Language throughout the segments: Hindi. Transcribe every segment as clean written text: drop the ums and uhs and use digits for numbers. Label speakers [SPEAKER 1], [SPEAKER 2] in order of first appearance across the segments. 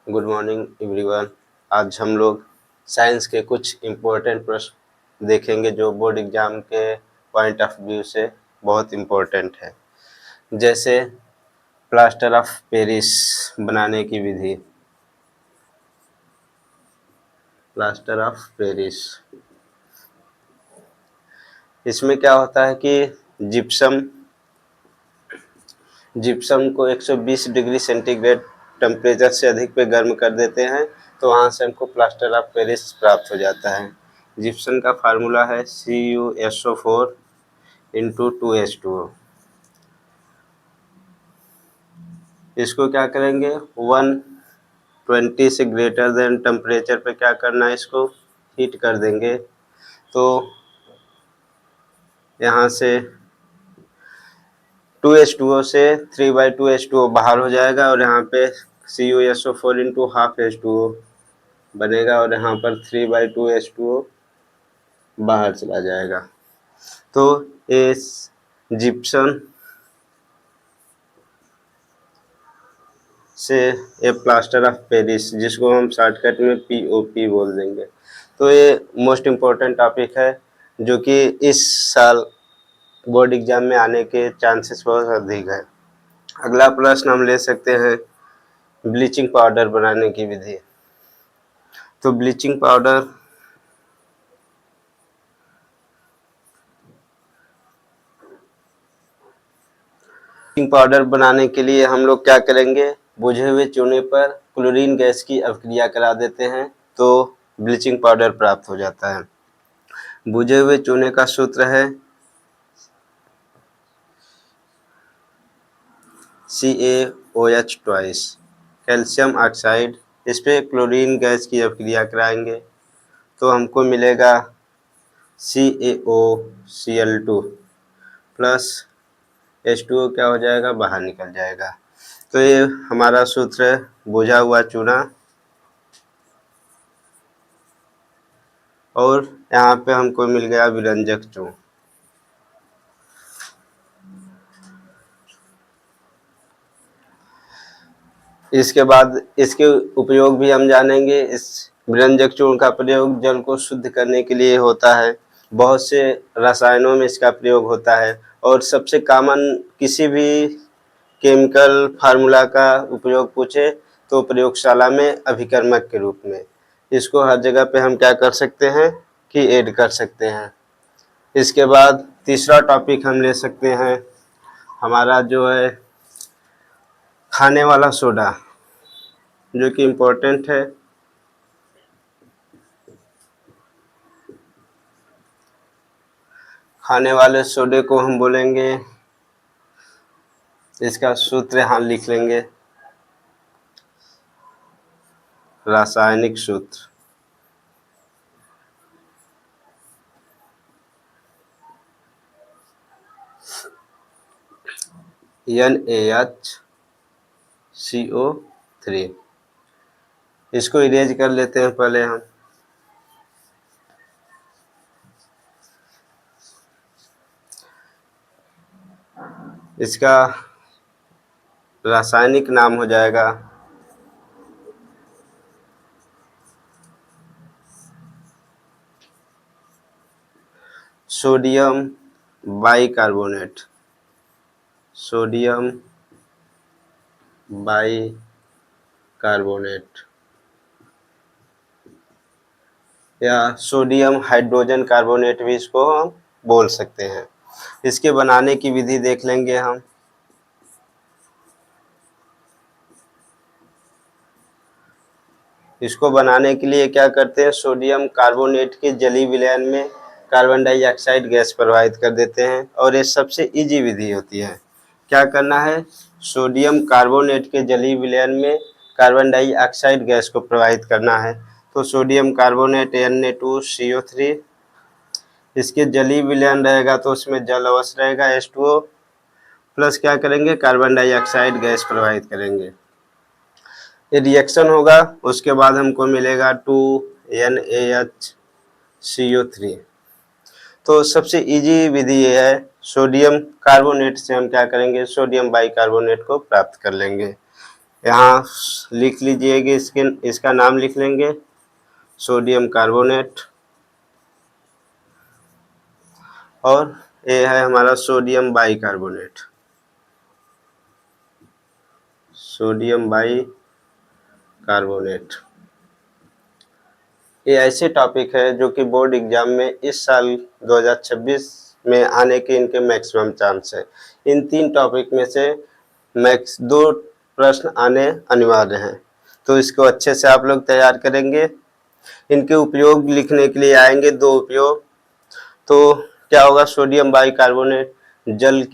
[SPEAKER 1] Good morning everyone. आज हम लोग साइंस के कुछ इम्पोर्टेंट प्रश्न देखेंगे जो बोर्ड एग्जाम के पॉइंट ऑफ व्यू से बहुत इम्पोर्टेंट है। जैसे प्लास्टर ऑफ पेरिस बनाने की विधि। प्लास्टर ऑफ पेरिस, इसमें क्या होता है कि जिप्सम को 120 डिग्री सेंटीग्रेड टेम्परेचर से अधिक पे गर्म कर देते हैं तो वहाँ से हमको प्लास्टर ऑफ पेरिस प्राप्त हो जाता है। जिप्सम का फार्मूला है CuSO4 इंटू 2H2O। इसको क्या करेंगे, 120 से ग्रेटर देन टेम्परेचर पे क्या करना है, इसको हीट कर देंगे। तो यहाँ से 2H2O से 3/2H2O बाहर हो जाएगा और यहाँ पे CuSO4 इंटू हाफ H2O बनेगा और यहाँ पर 3/2H2O बाहर चला जाएगा। तो इस जिप्सम से ये प्लास्टर ऑफ पेरिस, जिसको हम शॉर्टकट में POP बोल देंगे। तो ये मोस्ट इम्पोर्टेंट टॉपिक है जो कि इस साल बोर्ड एग्जाम में आने के चांसेस बहुत अधिक है। अगला प्रश्न हम ले सकते हैं ब्लीचिंग पाउडर बनाने की विधि। तो ब्लीचिंग पाउडर बनाने के लिए हम लोग क्या करेंगे, बुझे हुए चूने पर क्लोरीन गैस की अभिक्रिया करा देते हैं तो ब्लीचिंग पाउडर प्राप्त हो जाता है। बुझे हुए चूने का सूत्र है CaOH ट्वाइस, कैल्शियम ऑक्साइड। इस पे क्लोरीन गैस की अभिक्रिया कराएंगे तो हमको मिलेगा CaOCl2 प्लस H2O क्या हो जाएगा, बाहर निकल जाएगा। तो ये हमारा सूत्र है, बुझा हुआ चूना और यहाँ पे हमको मिल गया विरंजक चून। इसके बाद इसके उपयोग भी हम जानेंगे। इस विरंजक चूर्ण का प्रयोग जल को शुद्ध करने के लिए होता है। बहुत से रसायनों में इसका प्रयोग होता है और सबसे कॉमन किसी भी केमिकल फार्मूला का उपयोग पूछे तो प्रयोगशाला में अभिकर्मक के रूप में इसको हर जगह पे हम क्या कर सकते हैं कि ऐड कर सकते हैं। इसके बाद तीसरा टॉपिक हम ले सकते हैं हमारा जो है खाने वाला सोडा, जो कि इम्पोर्टेंट है। खाने वाले सोडे को हम बोलेंगे, इसका सूत्र यहाँ लिख लेंगे, रासायनिक सूत्र NaHCO3। इसको इरेज कर लेते हैं पहले हम। इसका रासायनिक नाम हो जाएगा सोडियम बाइकार्बोनेट। सोडियम बाइकार्बोनेट या सोडियम हाइड्रोजन कार्बोनेट भी इसको हम बोल सकते हैं। इसके बनाने की विधि देख लेंगे हम। इसको बनाने के लिए क्या करते हैं, सोडियम कार्बोनेट के जलीय विलयन में कार्बन डाइऑक्साइड गैस प्रवाहित कर देते हैं और ये सबसे इजी विधि होती है। क्या करना है, सोडियम कार्बोनेट के जलीय विलयन में कार्बन डाइऑक्साइड गैस को प्रवाहित करना है। तो सोडियम कार्बोनेट Na2CO3, इसके जलीय विलयन रहेगा तो उसमें जल अवश्य रहेगा H2O प्लस क्या करेंगे, कार्बन डाइऑक्साइड गैस प्रवाहित करेंगे। ये रिएक्शन होगा, उसके बाद हमको मिलेगा 2NaHCO3। तो सबसे इजी विधि ये है, सोडियम कार्बोनेट से हम क्या करेंगे, सोडियम बाइकार्बोनेट को प्राप्त कर लेंगे। यहाँ लिख लीजिएगा, इसका नाम लिख लेंगे सोडियम कार्बोनेट, और ये है हमारा सोडियम बाइकार्बोनेट, सोडियम बाइकार्बोनेट। ये ऐसे टॉपिक है जो कि बोर्ड एग्जाम में इस साल 2026 में आने के इनके मैक्सिमम चांस है। इन 3 टॉपिक में से मैक्स 2 प्रश्न आने अनिवार्य हैं, तो इसको अच्छे से आप लोग तैयार करेंगे। इनके उपयोग लिखने के लिए आएंगे 2 उपयोग। तो क्या होगा, सोडियम बाइकार्बोनेट जल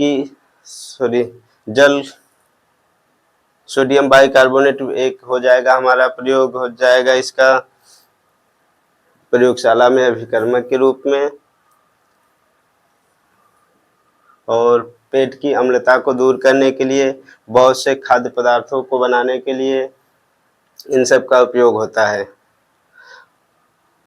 [SPEAKER 1] सोडियम बाइकार्बोनेट एक हो जाएगा, हमारा प्रयोग हो जाएगा इसका प्रयोगशाला में अभिकर्मक के रूप में, और पेट की अम्लता को दूर करने के लिए, बहुत से खाद्य पदार्थों को बनाने के लिए इन सब का उपयोग होता है।